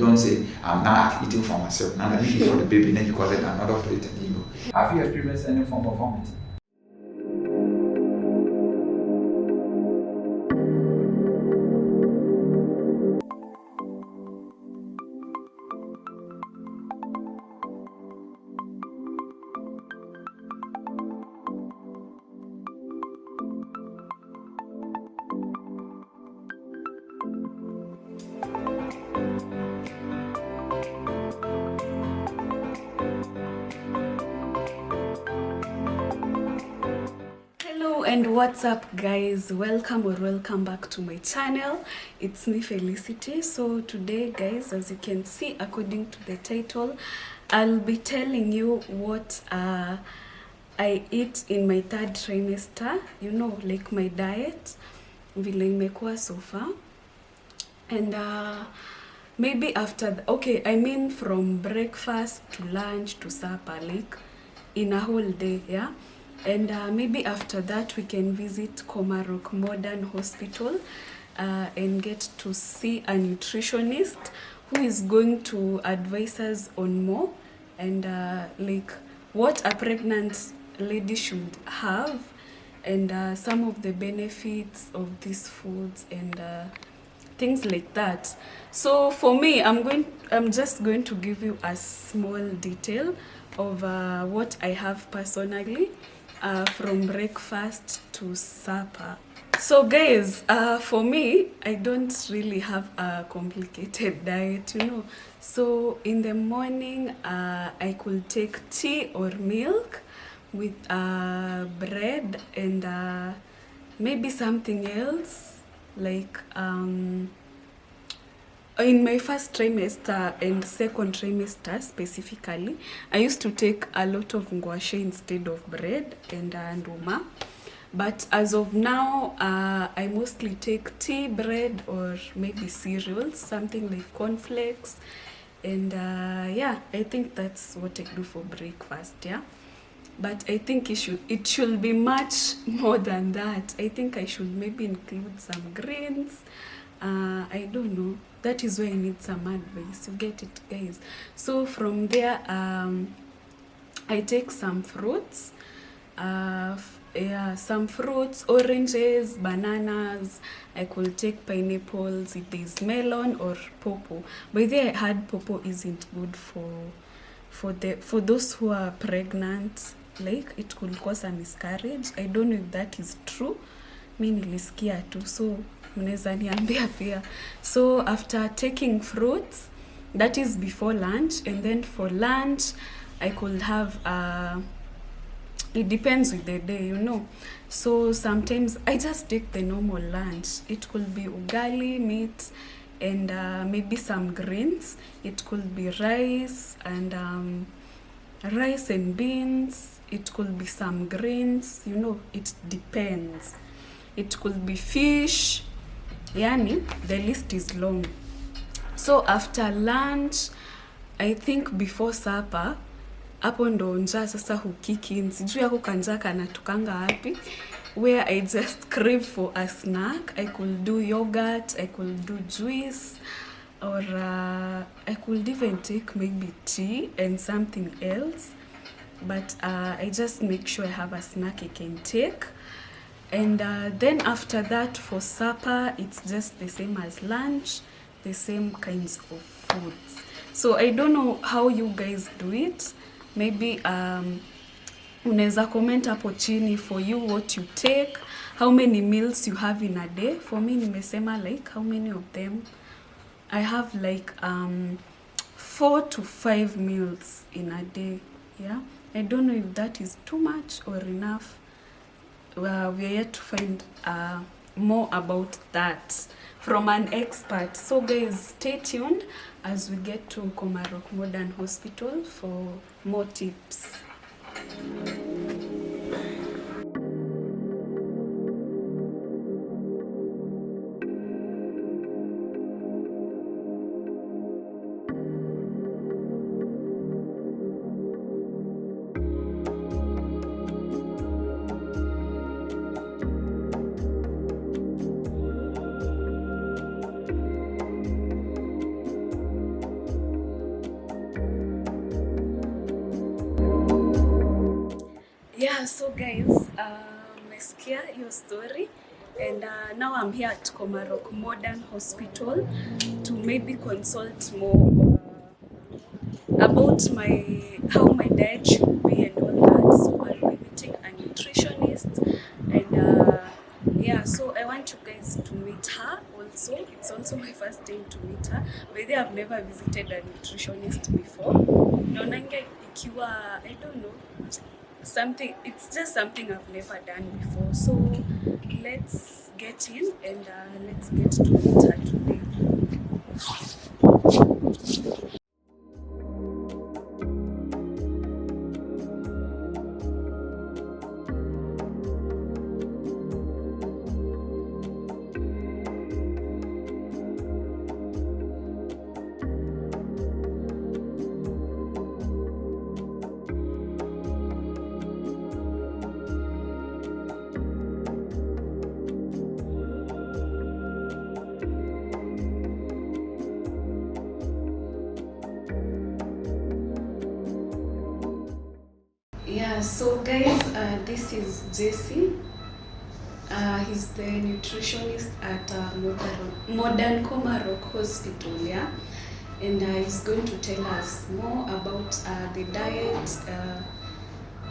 don't say, now I've eaten for myself, now let me eat for the baby, and then you call it another plate and you go. Have you experienced any form of vomiting? And what's up guys, welcome back to my channel. It's me Felicity. So today guys, as you can see according to the title, I'll be telling you what I eat in my third trimester, you know, like my diet vile imekuwa so far. And maybe after I mean from breakfast to lunch to supper, like in a whole day, yeah. And maybe after that we can visit Komarok Modern Hospital and get to see a nutritionist who is going to advise us on more and like what a pregnant lady should have and some of the benefits of these foods and things like that. So for me, I'm just going to give you a small detail of what I have personally from breakfast to supper. So guys, for me, I don't really have a complicated diet, you know. So in the morning, I could take tea or milk with bread and maybe something else like in my first trimester and second trimester specifically, I used to take a lot of ngwashe instead of bread and nduma. But as of now, I mostly take tea, bread, or maybe cereals, something like cornflakes. And yeah, I think that's what I do for breakfast, yeah. But I think it should be much more than that. I think I should maybe include some greens. I don't know. That is why I need some advice. You get it, guys. So from there, I take some fruits. Yeah, some fruits, oranges, bananas. I could take pineapples if there's melon or pawpaw. By the way, I heard pawpaw isn't good for those who are pregnant. Like it could cause a miscarriage. I don't know if that is true. Mi nilisikia tu, so mnaweza niambia pia. So after taking fruits, that is before lunch, and then for lunch I could have it depends with the day, you know. So sometimes I just take the normal lunch. It could be ugali, meat, and maybe some greens. It could be rice and beans. It could be some greens, you know, it depends. It could be fish. Yani, the list is long. So after lunch, I think before supper, hapo ndo njaa sasa hukiki in. Sijui yako kanjaa kanatukanga wapi, where I just crave for a snack. I could do yogurt, I could do juice, or I could even take maybe tea and something else. But I just make sure I have a snack I can take. And then after that for supper, it's just the same as lunch, the same kinds of foods. So I don't know how you guys do it. Maybe unaweza comment hapo chini for you what you take, how many meals you have in a day. For me nimesema like how many of them. I have like 4 to 5 meals in a day. Yeah, I don't know if that is too much or enough. We are yet to find more about that from an expert. So guys, stay tuned as we get to Komarok Modern Hospital for more tips. Yeah, so guys, umesikia your story, and now I'm here at Komarok Modern Hospital to maybe consult more about how my diet should be and all that. So I'll be meeting a nutritionist, and yeah, so I want you guys to meet her also. It's also my first time to meet her. By the way, I've never visited a nutritionist before. Naonanga ikiwa, I don't know, something, it's just something I've never done before. So let's get in and let's get to meet her today. Yeah, so guys, this is Jesse. He's the nutritionist at Modern Komarok Hospital, yeah? And he's going to tell us more about the diet.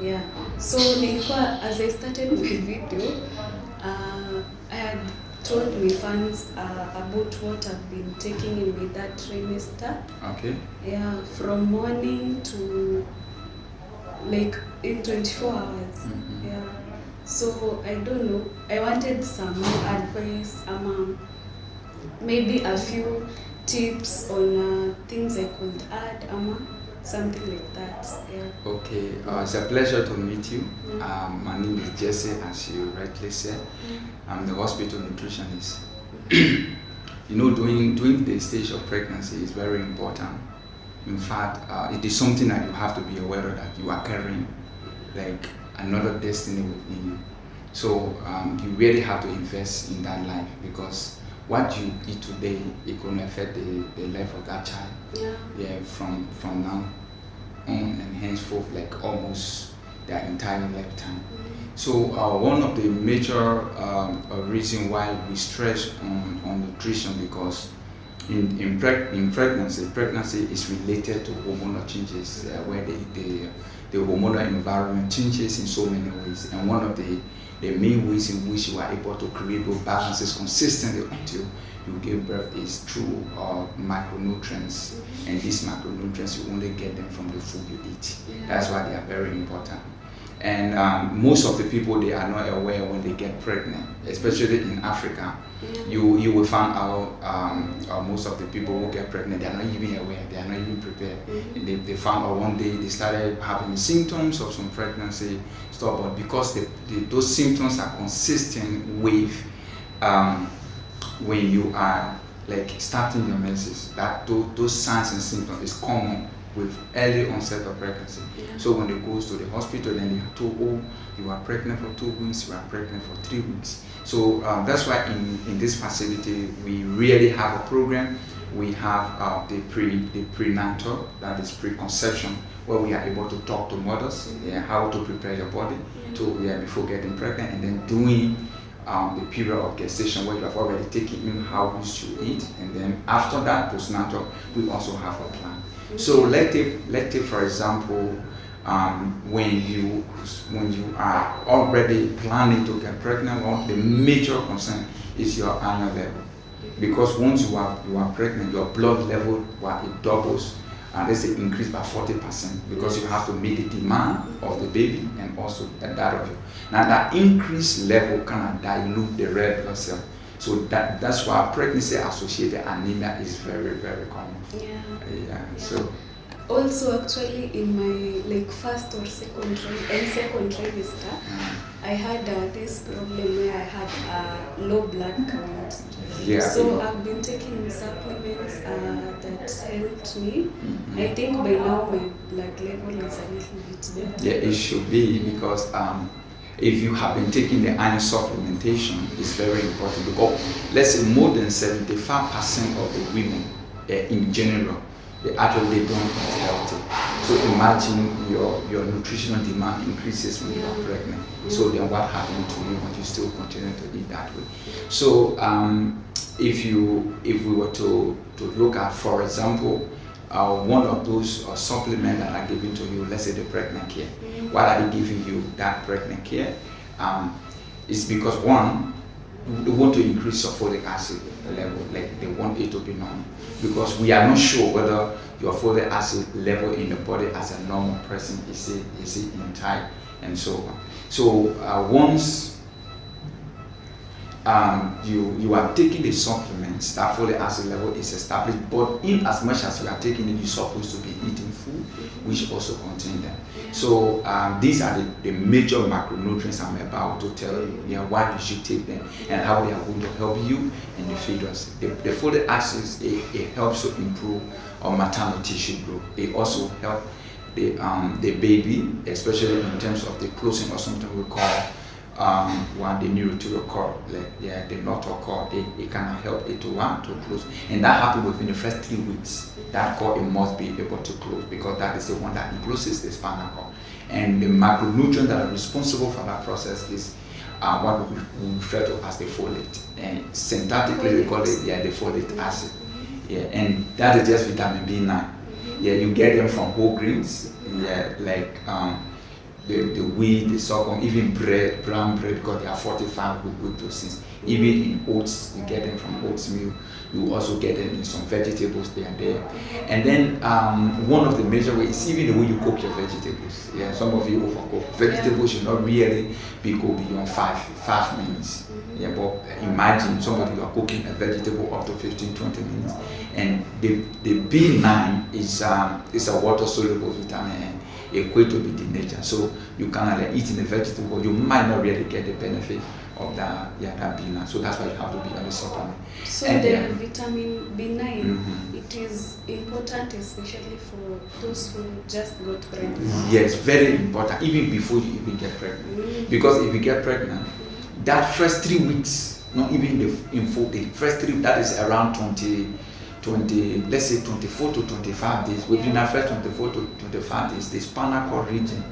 Yeah, so as I started my video, I had told my fans about what I've been taking in my that trimester. Okay. Yeah, from morning to like in 24 hours. Mm-hmm. Yeah. So I don't know. I wanted some advice, maybe a few tips on things I could add, something like that. Yeah. Okay, it's a pleasure to meet you. Yeah. My name is Jesse, as you rightly said. I'm the hospital nutritionist. You know, during the stage of pregnancy is very important. In fact, it is something that you have to be aware of, that you are carrying like another destiny within you. So you really have to invest in that life, because what you eat today, it can affect the life of that child. Yeah, from now on and henceforth, like almost their entire lifetime. So one of the major reason why we stress on nutrition, because in pregnancy is related to hormonal changes, where the hormonal environment changes in so many ways, and one of the main ways in which you are able to create those balances consistently until you give birth is through micronutrients. And these micronutrients, you only get them from the food you eat. That's why they are very important. And most of the people, they are not aware when they get pregnant, especially in Africa. You will find out most of the people who get pregnant, they are not even aware, they are not even prepared. And they found out one day they started having symptoms of some pregnancy stuff, but because those symptoms are consistent with when you are like starting your menses, that those signs and symptoms is common with early onset of pregnancy. So when they goes to the hospital, then they are told, oh, you are pregnant for 2 weeks, you are pregnant for 3 weeks. So that's why in this facility we really have a program. We have the prenatal, that is preconception, where we are able to talk to mothers, how to prepare your body before getting pregnant, and then doing the period of gestation, where you have already taken in how you should eat, and then after that postnatal, we also have a plan. So let's take for example, when you are already planning to get pregnant, one of the major concern is your iron level, because once you are pregnant, your blood level, it doubles, and let's say increase by 40%, because you have to meet the demand of the baby and also that of you. Now that increased level kind dilute the red blood cell. So that's why pregnancy-associated anemia is very, very common. So also, actually, in my first or second trimester, I had this problem where I had low blood count. So I've been taking supplements that helped me. I think by now my blood level is a little bit better. Yeah, it should be, because if you have been taking the iron supplementation, it's very important, because let's say more than 75% of the women in general, they actually don't eat healthy. So imagine your nutritional demand increases when you are pregnant. So then what happens to you when you still continue to eat that way? So if we were to look at, for example, one of those supplements that are given to you, let's say the pregnant care. Why are they giving you that pregnant care? It's because one, they want to increase your folic acid level, like they want it to be normal. Because we are not sure whether your folic acid level in the body as a normal person is it intact and so on. So once you are taking the supplements, that folic acid level is established, but in as much as you are taking it, you're supposed to be eating food which also contain them. So these are the major macronutrients I'm about to tell you, why you should take them and how they are going to help you and the fetus. The folic acids, it helps to improve maternal tissue growth. It also helps the baby, especially in terms of the closing or something we call the neurotural cord, the notal cord. It can help it to close, and that happens within the first 3 weeks. That cord, it must be able to close because that is the one that encloses the spinal cord. And the macronutrients that are responsible for that process is what we refer to as the folate, and synthetically we call it the folate acid. And that is just vitamin B9. You get them from whole grains, like the wheat, the sorghum, even bread, brown bread, because they are fortified with those things. Even in oats, you get them from oats meal. You also get them in some vegetables, they are there. And then one of the major ways is even the way you cook your vegetables. Some of you overcook. Vegetables should not really go beyond 5 minutes. But imagine somebody you are cooking a vegetable up to 15-20 minutes. And the B9 is a water-soluble vitamin, equate to be denatured. So you kind of eating the vegetable, you might not really get the benefit of that B9. So that's why you have to be on the supplement. So and the vitamin B9, it is important, especially for those who just got pregnant. Yes, very important, even before you even get pregnant. Because if you get pregnant, that first 3 weeks, not even the first 3, that is around 20, let's say 24 to 25 days. Within that first 24 to 25 days, the spinal cord region,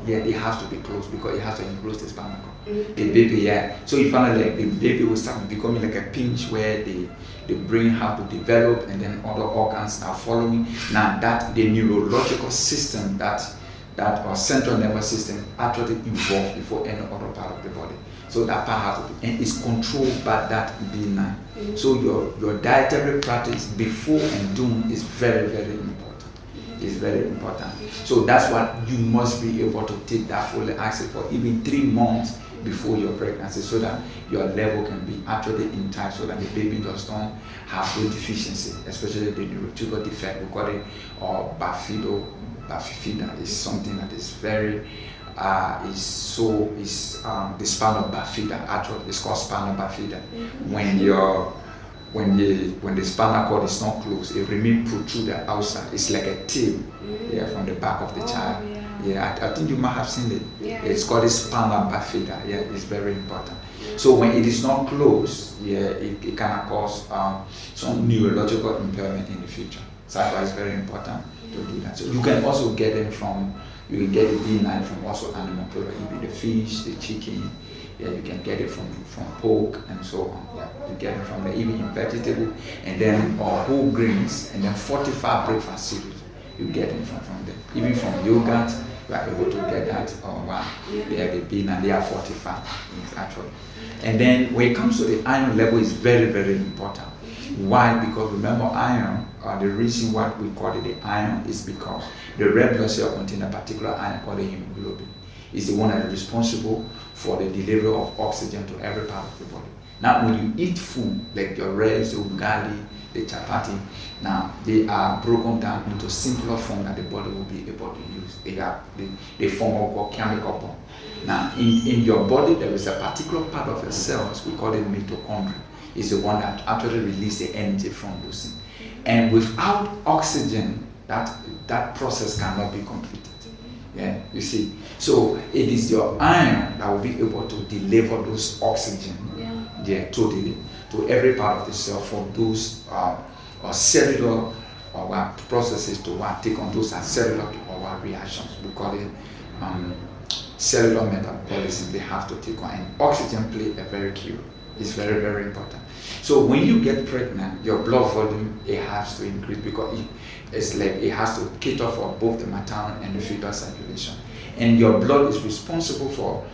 it has to be closed because it has to enclose the spinal cord. The baby, So you find like the baby will start becoming like a pinch where the brain have to develop and then other organs are following. Now that the neurological system, that our central nervous system actually involved before any other part of the body. So that part has to be, and it's controlled by that B9. So your dietary practice before and during is very, very important. It's very important. So that's what you must be able to take that folic acid for even 3 months before your pregnancy, so that your level can be actually intact, so that the baby does not have the deficiency, especially the neurotuber defect. We call it bifida is something that is very the spinal bifida. Actually, it's called spinal bifida. When the spinal cord is not closed, it remains protruded outside. It's like a tail, from the back of the child. I think you might have seen it. It's called a spinal bifida. It's very important. So when it is not closed, it can cause some neurological impairment in the future. So that's why it's very important to do that. So you can also get them you can get the B9 from also animal products, the fish, the chicken. You can get it from pork and so on. You get it from there, even in vegetable, and then whole grains, and then fortified breakfast cereals. You get it from there. Even from yogurt, you are able to get that. They are the B9, they are fortified actually. And then when it comes to the iron level, is very, very important. Why? Because remember, iron, the reason why we call it the iron is because the red blood cell contains a particular iron called the hemoglobin. It's the one that is responsible for the delivery of oxygen to every part of the body. Now, when you eat food like your rice, the ugali, the chapati, now they are broken down into simpler form that the body will be able to use. They form what we call chemical bond. Now, in your body, there is a particular part of the cells, we call it mitochondria. It's the one that actually releases the energy from those things. And without oxygen, that process cannot be completed. You see. So it is your iron that will be able to deliver those oxygen, totally, to every part of the cell for those cellular or what processes to what take on those are cellular or what reactions. We call it cellular metabolism. They have to take on, and oxygen play a very key role. It's very, very important. So when you get pregnant, your blood volume, it has to increase because it's like it has to cater for both the maternal and the fetal circulation. And your blood is responsible for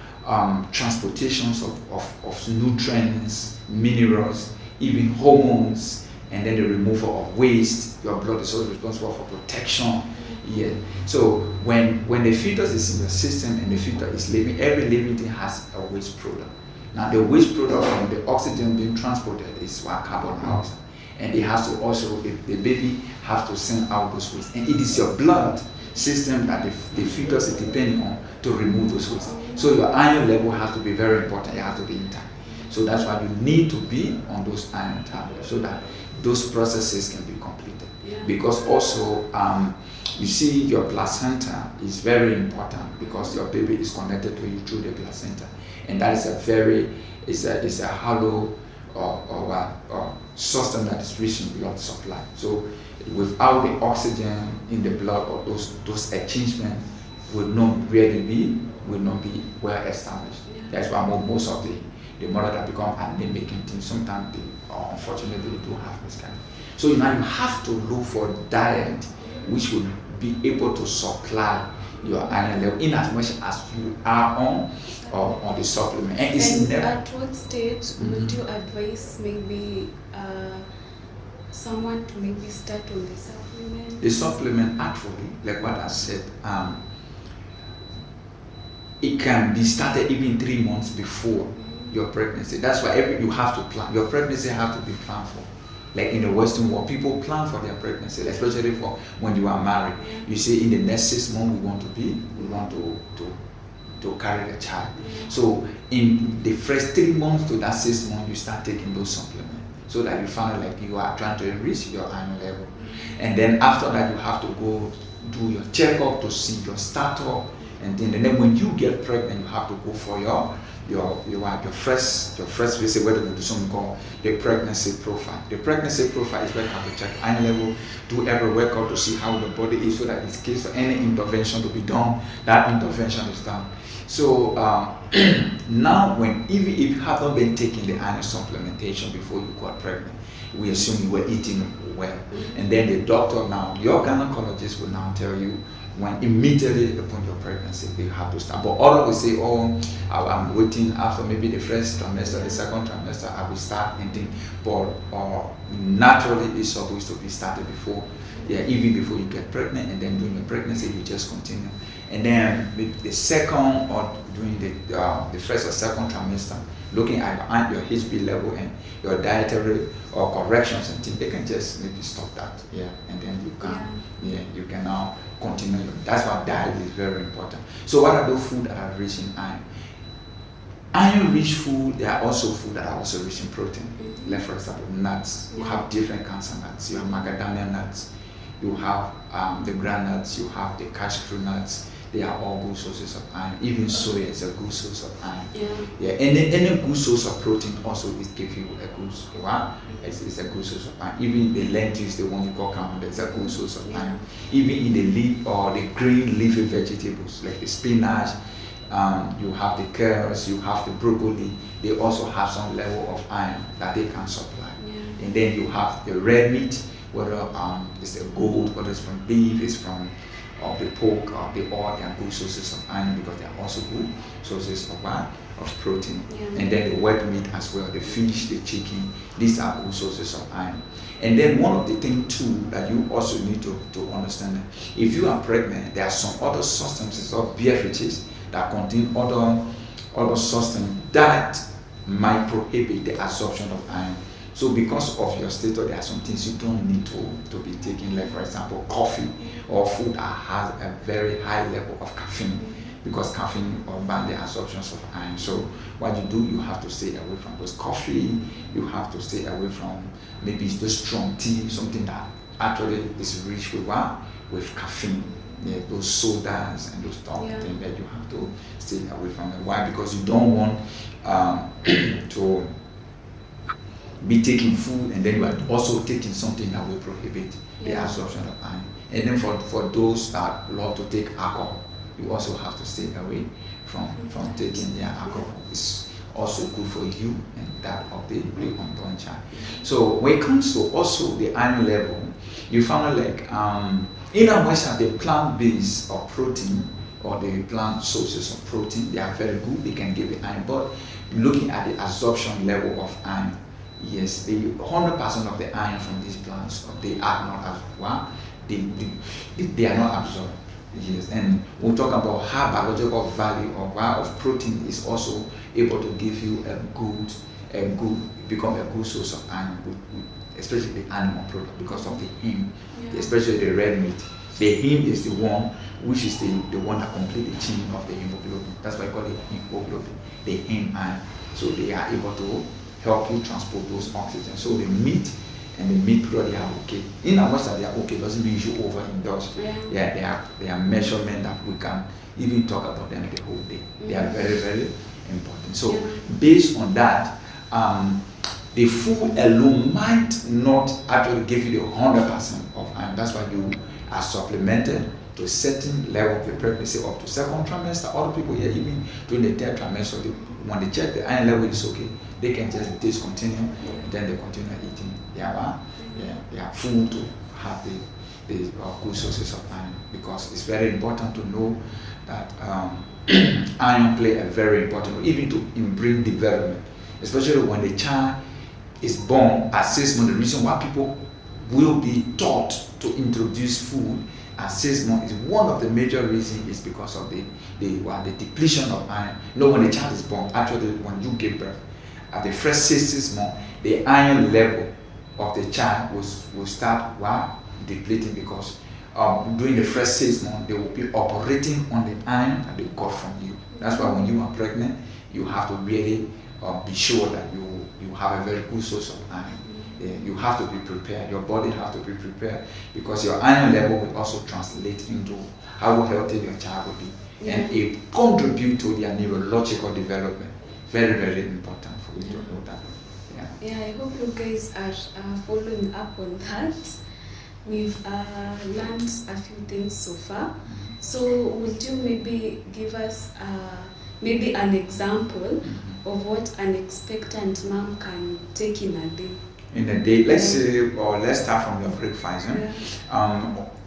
transportations of nutrients, minerals, even hormones, and then the removal of waste. Your blood is also responsible for protection. Yeah. So when the fetus is in your system and the fetus is living, every living thing has a waste product. Now the waste product from the oxygen being transported is what carbon dioxide, and it has to also, the baby have to send out those waste, and it is your blood system that the fetus is depending on to remove those waste. So your iron level has to be very important. It has to be intact. So that's why you need to be on those iron tablets so that those processes can be completed. Yeah. Because also you see your placenta is very important because your baby is connected to you through the placenta, and that is a very it's a hollow or substance that is rich in blood supply. So without the oxygen in the blood, or those arrangements will not be well established. Yeah. That's why most of the mother that become anemic and things, sometimes unfortunately they do have this kind. So now you have to look for diet which will be able to supply your iron level in as much as you are on the supplement. And it's never. At what stage would you advise maybe someone to maybe start on the supplement? The supplement, actually, like what I said, it can be started even 3 months before your pregnancy. That's why you have to plan. Your pregnancy have to be planned for. Like in the Western world, people plan for their pregnancy, especially for when you are married. You say in the next 6 months we want to carry the child. So in the first 3 months to that 6 months, you start taking those supplements so that you find like you are trying to enrich your iron level. And then after that, you have to go do your checkup to see your status. And then when you get pregnant, you have to go for your first visit, where they will do something called the pregnancy profile. The pregnancy profile is where you have to check iron level, do every workout to see how the body is, so that in case for any intervention to be done, that intervention is done. So now, even if you have not been taking the iron supplementation before you got pregnant, we assume you were eating well, and then the doctor, now your gynecologist, will now tell you when immediately upon your pregnancy you have to start. But others will say, oh, I'm waiting after maybe the first trimester, the second trimester, I will start anything. But naturally it's supposed to be started before, even before you get pregnant, and then during your pregnancy you just continue. And then with the second, or during the first or second trimester, looking at your HB level and your dietary or corrections and things, they can just maybe stop that. And then you can now continue. That's why diet is very important. So what are those food that are rich in iron? Iron-rich food, there are also food that are also rich in protein. Like for example, nuts. You have different kinds of nuts. You have macadamia nuts, you have the groundnuts, you have the cashew nuts. They are all good sources of iron. Even soya is a good source of iron. Any good source of protein also will give you a good it's a good source of iron. Even the lentils, the one you call camel, is a good source of iron. Even in the leaf or the green leafy vegetables like the spinach, you have the carrots, you have the broccoli. They also have some level of iron that they can supply. And then you have the red meat, whether it's a goat, whether it's from beef, it's from the pork, they all are good sources of iron because they are also good sources of protein. And then the white meat as well, the fish, the chicken, these are good sources of iron. And then one of the things too that you also need to understand, if you are pregnant, there are some other substances or beverages that contain other substances that might prohibit the absorption of iron. So because of your status, there are some things you don't need to be taking, like for example, coffee or food that has a very high level of caffeine, because caffeine ban the absorptions of iron. So what you do, you have to stay away from those coffee, you have to stay away from maybe the strong tea, something that actually is rich with caffeine. Those sodas and those things that you have to stay away from them. Why? Because you don't want be taking food, and then you are also taking something that will prohibit the absorption of iron. And then for those that love to take alcohol, you also have to stay away from taking their alcohol. It's also good for you and that of the unborn child. So when it comes to also the iron level, you found like in as much as the plant base of protein or the plant sources of protein, they are very good, they can give the iron, but looking at the absorption level of iron, yes, the 100% of the iron from these plants, they are not absorbed. They are not absorbed. Yes, and we'll talk about how biological value of protein is also able to give you become a good source of iron, especially the animal product, because of the heme, especially the red meat. The heme is the one which is the one that completes the chain of the hemoglobin. That's why I call it hemoglobin, the heme iron. So they are able to help you transport those oxygen. So the meat and the meat product, they are okay. In as much as they are okay, doesn't mean you should overindulge. They are measurement that we can even talk about them the whole day. They are very, very important. So based on that, the food alone might not actually give you the 100% of iron. That's why you are supplemented to a certain level of the pregnancy up to second trimester. Other people here, even during the third trimester, when they check the iron level is okay, they can just discontinue, and then they continue eating their food to have the good sources of iron, because it's very important to know that iron play a very important role, even in brain development, especially when the child is born at 6 months. The reason why people will be taught to introduce food at 6 months is one of the major reasons is because of the depletion of iron. When the child is born, actually when you give birth, at the first 6 months, the iron level of the child will start depleting, because during the first 6 months they will be operating on the iron that they got from you. That's why when you are pregnant, you have to really be sure that you have a very good source of iron. You have to be prepared. Your body has to be prepared, because your iron level will also translate into how healthy your child will be, and it contribute to their neurological development. Very, very important for you to know that. I hope you guys are following up on that. We've learned a few things so far. So would you maybe give us maybe an example of what an expectant mom can take in a day? In a day, let's say, or let's start from your breakfast.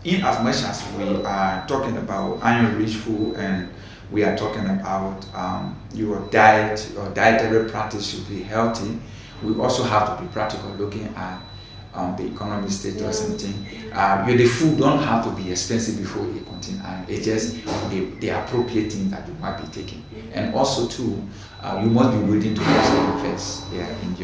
In as much as we are talking about iron-rich food, and we are talking about your diet, your dietary practice should be healthy, we also have to be practical, looking at the economic status and things. The food don't have to be expensive before it contains iron. It's just the appropriate thing that you might be taking. And also too, you must be willing to invest in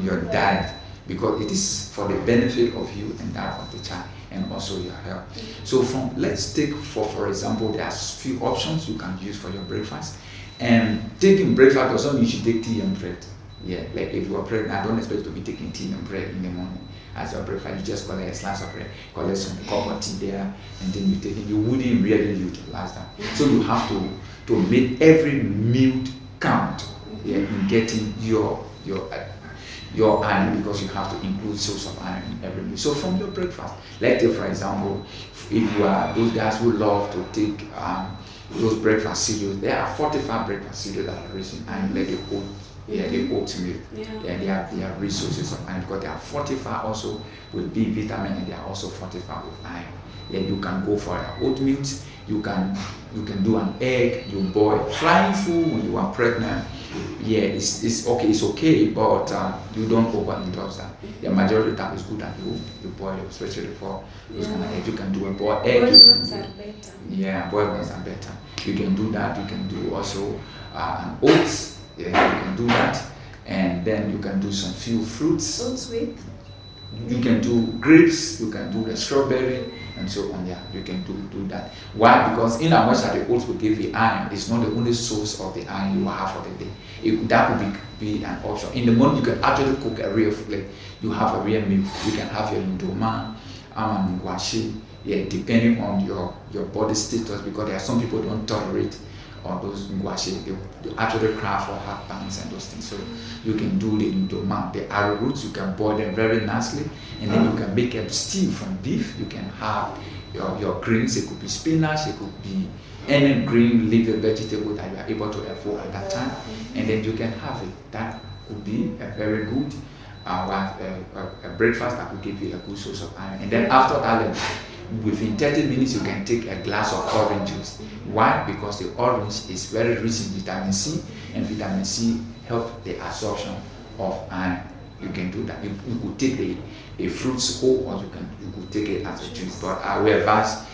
your diet, because it is for the benefit of you and that of the child, and also your health. So let's take for example, there are few options you can use for your breakfast. And taking breakfast doesn't mean you should take tea and bread. Like if you are pregnant, I don't expect you to be taking tea and bread in the morning as your breakfast. You just collect a slice of bread, collect some cup of tea there, and then you take it. You wouldn't really utilize that. So you have to make every meal count in getting your iron, because you have to include source of iron in every meal. So from your breakfast, let's take for example, if you are those guys who love to take those breakfast cereals, there are 45 breakfast cereals that are rich in iron, like the oatmeal. They are resources of iron, because they are fortified also with B vitamin, and they are also fortified with iron. You can go for oatmeal. You can do an egg. You boil flying food when you are pregnant. It's okay, but you don't overindulge that. The majority of time is good that you boil, especially for those kind of eggs. You can do a boiled egg. Boiled ones are better. Boiled ones are better. You can do that. You can do also an oats. You can do that, and then you can do some few fruits. Oats with? You can do grapes. You can do the strawberry, and so on. You can do that. Why? Because in as much as the oats will give you iron, it's not the only source of the iron you have for the day. That would be an option. In the morning, you can actually cook a real food. Like you have a real meal. You can have your indoma, ngwashi, depending on your body status, because there are some people who don't tolerate or those ngwashi, they actually craft for heart bands and those things. So you can do the ndoma, the arrowroots, you can boil them very nicely, and then you can make a stew from beef. You can have your greens, it could be spinach, it could be any green leafy vegetable that you are able to afford at that time, and then you can have it. That could be a very good a breakfast that will give you a good source of iron. And then after that, within 30 minutes, you can take a glass of orange juice. Why? Because the orange is very rich in vitamin C, and vitamin C helps the absorption of iron. You can do that. You could take a fruits whole, or you could take it as a juice. But I will advise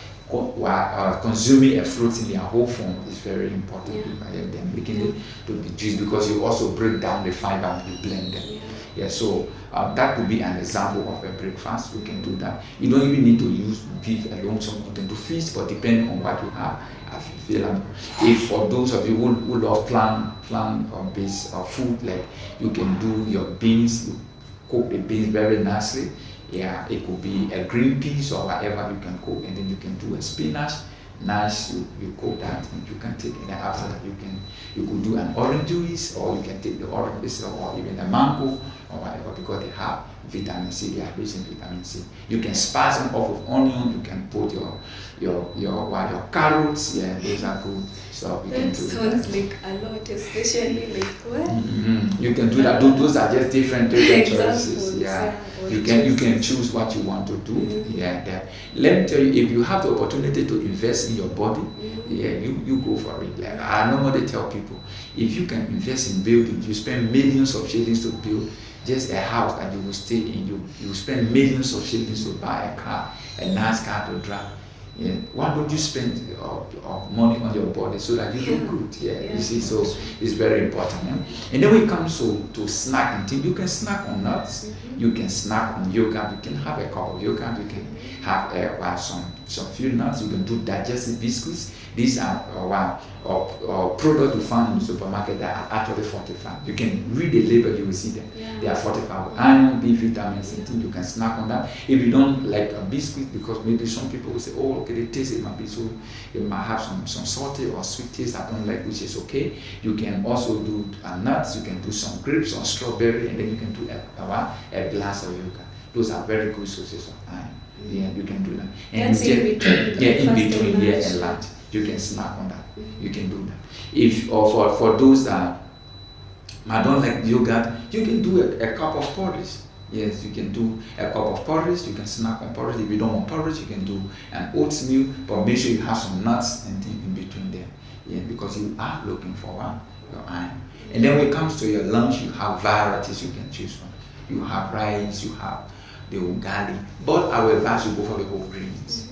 consuming a fruit in their whole form is very important. They're making it to be juice, because you also break down the fiber and you blend them. So that could be an example of a breakfast. We can do that. You don't even need to use beef alone. Some you can do fish, but depending on what you have, as you feel. If for those of you who love plant-based food, like you can do your beans, you cook the beans very nicely. It could be a green peas or whatever you can cook, and then you can do a spinach. Nice, you cook that, and you can take it. And after that, you could do an orange juice, or you can take the orange, or even a mango or whatever, because they have vitamin C. They are rich in vitamin C. You can spice them off with onion. You can put your carrots. Those are good. So you that sounds like a lot, especially like what? You can do that. Those are just different choices. You can choose what you want to do. Let me tell you, if you have the opportunity to invest in your body, you go for it. Like I normally tell people, if you can invest in building, you spend millions of shillings to build just a house that you will stay in. You spend millions of shillings to buy a car, a nice car to drive. Why don't you spend money on your body so that you look good? You see, so it's very important. And then when it comes to snacking, you can snack on nuts, you can snack on yogurt, you can have a cup of yogurt, you can have some few nuts, you can do digestive biscuits. These are products you find in the supermarket that are actually fortified. You can read the label, you will see them. They are fortified with iron, B vitamins, and things. You can snack on that. If you don't like a biscuit, because maybe some people will say, oh, okay, the taste it might be so, it might have some salty or sweet taste I don't like, which is okay. You can also do nuts, you can do some grapes or strawberry, and then you can do a glass of yogurt. Those are very good sources of iron. You can do that. And that's in between and lunch. You can snack on that. You can do that. If for those that don't like yogurt, you can do a cup of porridge. Yes, you can do a cup of porridge. You can snack on porridge. If you don't want porridge, you can do an oatmeal, but make sure you have some nuts and things in between there. Because you are looking for your iron. And then when it comes to your lunch, you have varieties you can choose from. You have rice, you have the ugali, but I will advise you go for the whole grains.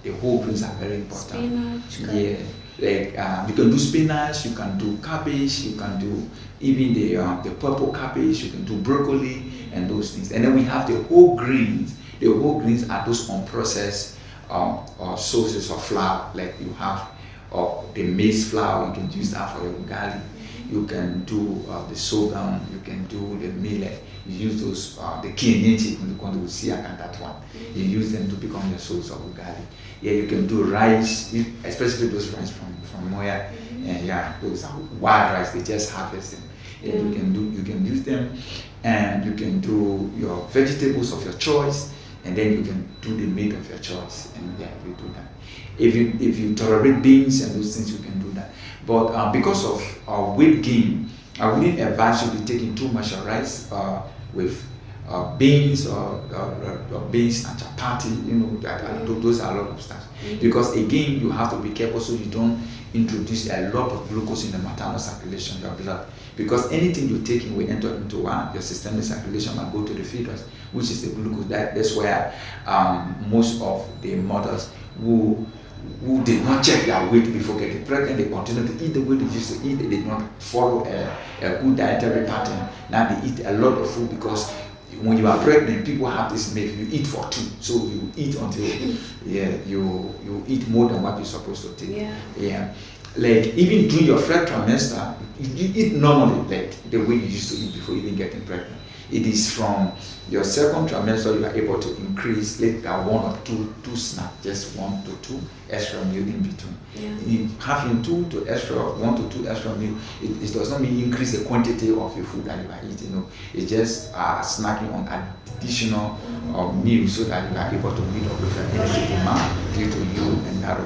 The whole grains are very important. Spinach, you can do spinach, you can do cabbage, you can do even the purple cabbage, you can do broccoli and those things. And then we have the whole grains. The whole grains are those unprocessed sources of flour. Like you have the maize flour, you can use that for your ugali. You can do the sorghum, you can do the millet. You use those, the kienyeji, when you see that one. You use them to become your source of ugali. You can do rice, especially those rice from Moya. And those are wild rice, they just harvest them. You can use them, and you can do your vegetables of your choice, and then you can do the meat of your choice. And you do that. If you tolerate beans and those things, you can do that. But because of weight gain, I wouldn't advise you to be taking too much rice with beans or beans and chapati. Those are a lot of stuff. Because again, you have to be careful so you don't introduce a lot of glucose in the maternal circulation, your blood. Because anything you take in will enter into your systemic circulation and go to the fetus, which is the glucose. That's where most of the mothers who did not check their weight before getting pregnant, they continue to eat the way they used to eat. They did not follow a good dietary pattern. Now they eat a lot of food, because when you are pregnant, people have this myth: you eat for two, so you eat until you eat more than what you're supposed to take. Like even during your first trimester, you eat normally, like the way you used to eat before even getting pregnant. It is from your second trimester you are able to increase later one or two snacks, just 1 to 2 extra meal in between. Yeah. Having 1 to 2 extra meal, it does not mean increase the quantity of your food that you are eating. No, it's just snacking on additional meal so that you are able to meet up with your energy demand due to you and that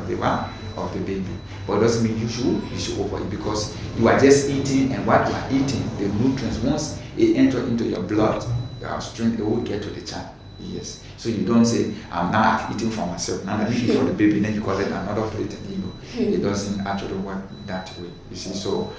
of the baby. But it doesn't mean you should overeat, because you are just eating, and what you are eating, the nutrients, once it enters into your blood stream, it will get to the child. Yes. So you don't say, now I've eaten for myself, now let me eat for the baby, then you call it another plate, and it doesn't actually work that way. You see, so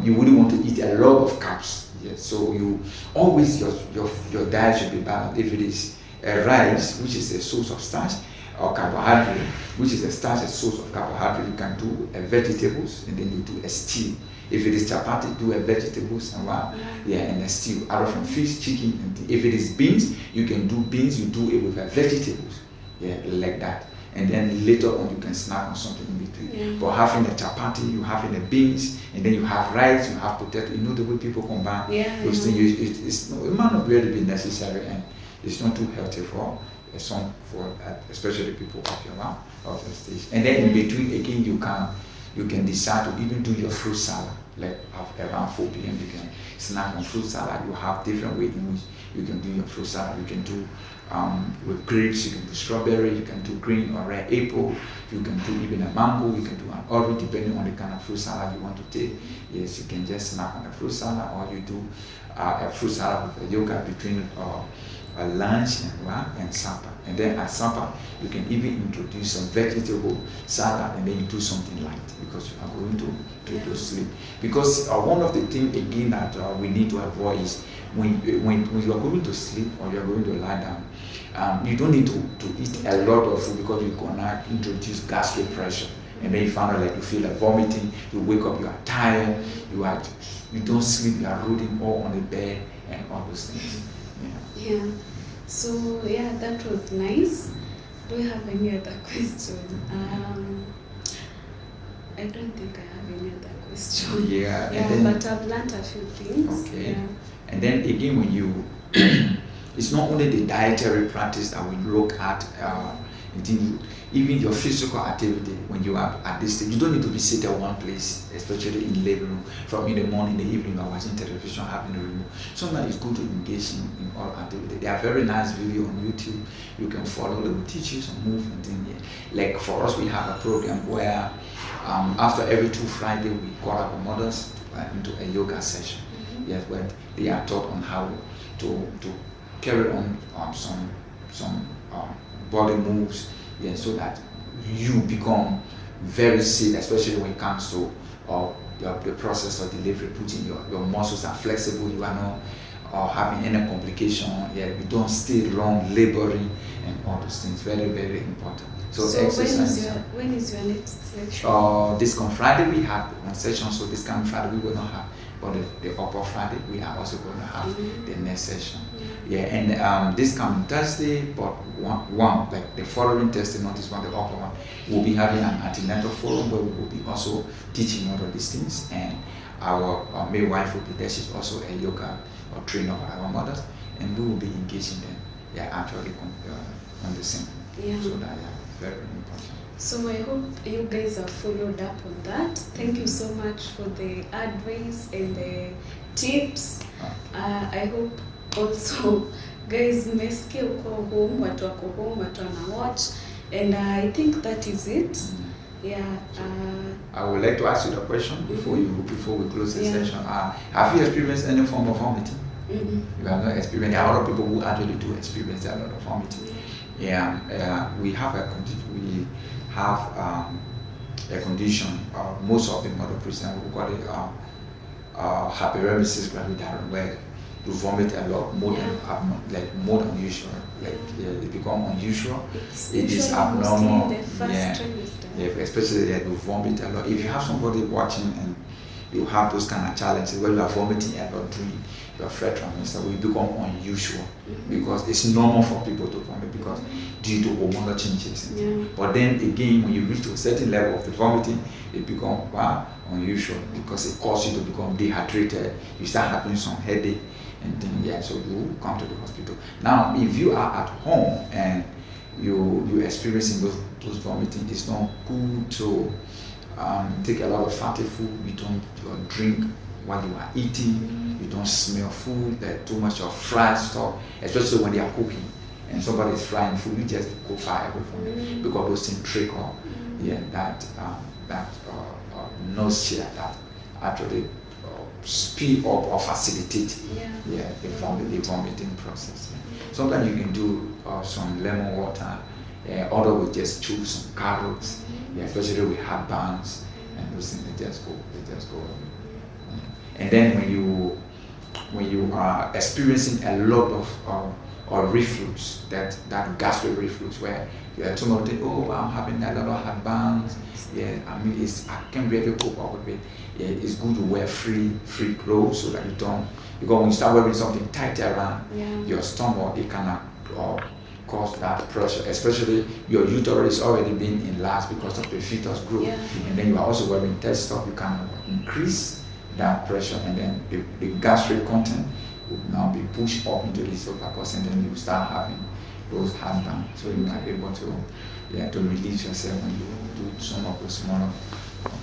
you wouldn't want to eat a lot of carbs. Yes. So you always your diet should be balanced. If it is a rice, which is a source of starch, or carbohydrate, which is a starch, a source of carbohydrate, you can do a vegetables, and then you do a stew. If it is chapati, do a vegetables and and a stew. Out from fish, chicken, and if it is beans, you can do beans. You do it with a vegetables, like that. And then later on, you can snack on something in between. But having a chapati, you having the beans, and then you have rice, you have potato. You know the way people combine those things. It might not really be necessary, and it's not too healthy for especially people of the stage. And then in between, again, you can decide to even do your fruit salad. Like around 4 p.m. you can snack on fruit salad. You have different ways in which you can do your fruit salad. You can do with grapes, you can do strawberry, you can do green or red apple, you can do even a mango, you can do an orange, depending on the kind of fruit salad you want to take. Yes, you can just snack on a fruit salad, or you do a fruit salad with a yogurt between a lunch and supper. And then at supper, you can even introduce some vegetable salad, and then you do something light, because you are going to sleep. Because one of the things again that we need to avoid is when you are going to sleep or you are going to lie down, you don't need to eat a lot of food, because you're gonna introduce gastric pressure, and then you find out like you feel like vomiting. You wake up, you are tired, you don't sleep, you are rolling all on the bed and all those things. Yeah. So that was nice. Do you have any other question? I don't think I have any other question. But I've learned a few things. Okay. Yeah. And then again, when you, it's not only the dietary practice that we look at. Even your physical activity, when you are at this stage, you don't need to be seated at one place, especially in labor room. From in the morning, in the evening, you are watching television, having a remote. Sometimes it's good to engage in all activity. There are very nice videos on YouTube you can follow. They will teach you some movement in here. Like for us, we have a program where after every 2 Fridays, we call our mothers into a yoga session. Yes, where they are taught on how to carry on some body moves, so that you become very safe, especially when it comes to the process of delivery. Putting your muscles are flexible, you are not having any complication. You don't stay long laboring and all those things. Very, very important. So exercise. When is your next session? This coming Friday we have one session. So this coming Friday we will not have. But the upper Friday, we are also going to have the next session. And this coming Thursday, but one like the following Thursday, not this one, the upper one, we'll be having an antenatal forum where we will be also teaching all of these things. And our midwife will be there. She's also a yoga or trainer for our mothers, and we will be engaging them. Actually on the same. So that very important. So I hope you guys have followed up on that. Thank you so much for the advice and the tips. I hope also guys mmesikia uko home, watu wako home, watu wana watch, and I think that is it. I would like to ask you the question before we close the session. Have you experienced any form of vomiting? You have not experienced. There are a lot of people who actually do experience a lot of vomiting. We have a condition. Condition. Most of the mother present, we call it hyperemesis gravidarum, where you vomit a lot, more than usual. It become unusual. It is abnormal. Especially that you vomit a lot. If you have somebody watching and you have those kind of challenges where you are vomiting a lot during your third trimester will become unusual because it's normal for people to vomit because due to hormonal changes. Yeah. But then again, when you reach to a certain level of the vomiting, it becomes unusual because it causes you to become dehydrated. You start having some headache and then so you come to the hospital. Now, if you are at home and you're experiencing those vomiting, it's not good to take a lot of fatty food. You don't drink while you are eating. You don't smell food. There's too much of fried stuff, especially when they are cooking and somebody is frying food. You just go far away from it because those things trigger that nausea that actually speed up or facilitate the vomiting process. Sometimes you can do some lemon water, other will just chew some carrots, especially with heartburns and those things. They just go away. And then when you are experiencing a lot of reflux, that gastric reflux, where somebody think, oh, I'm having a lot of heartburns. I can't really cope up with it. It's good to wear free clothes so that you don't, because when you start wearing something tight around your stomach, it can cause that pressure, especially your uterus is already being enlarged because of the fetus growth, and then you are also wearing tight stuff, you can increase that pressure, and then the gastric content will now be pushed up into the esophagus, and then you start having those heartburn. So you are able to release yourself when you do some of those smaller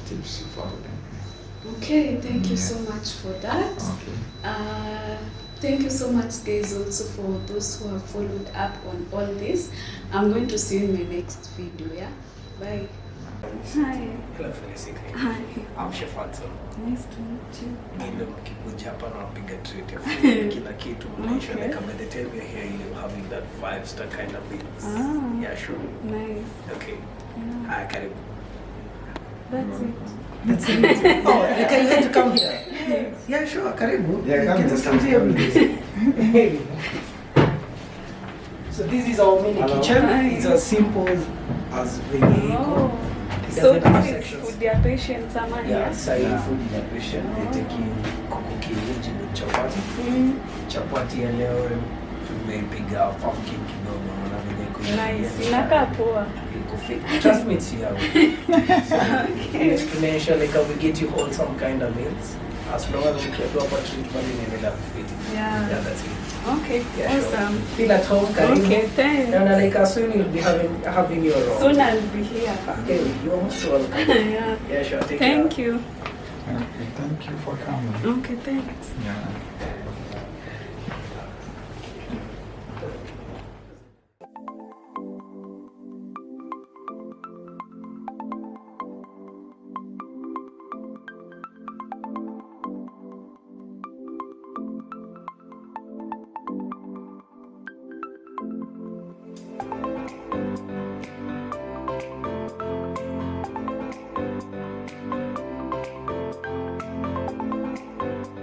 tips you follow them. Okay, thank you so much for that. Okay. Thank you so much, guys, also for those who have followed up on all this. I'm going to see you in my next video. Yeah, bye. Hi. Hello Felicity. Hi. I'm Chef Anson. Nice to meet you. Mimi mkikuja hapa na piga treat ya food, kila kitu maisha Okay. like Mediterranean here, you having that 5-star kind of meals. Ah. Yeah, sure. Nice. Okay. Yeah. Karibu. That's it. That's it. Oh, you can have to come here. Yeah, sure. Karibu. Yeah, you can just come here with this. So this is our mini kitchen. It's as simple as venye iko. So this is food your patients are Yeah, side food in patient. They taking kuku kienyeji na chapati. Chapati ya leo tumepiga pumpkin kidogo na vile iko. Nice. Inakaa poa. Iko fit. Trust me, it's here. Explanation like we get you all some kind of meals. As long as we keep proper treatment in the fit. Yeah. Yeah, that's it. Okay. Yeah, Awesome. Sure. Feel at home, karibu. Okay, thanks. And like as soon you'll be having your own. Soon I'll be here. Okay, you're most welcome. Yeah. Yeah, sure. Take Thank care. you. Okay, thank you for coming. Okay, thanks. Yeah.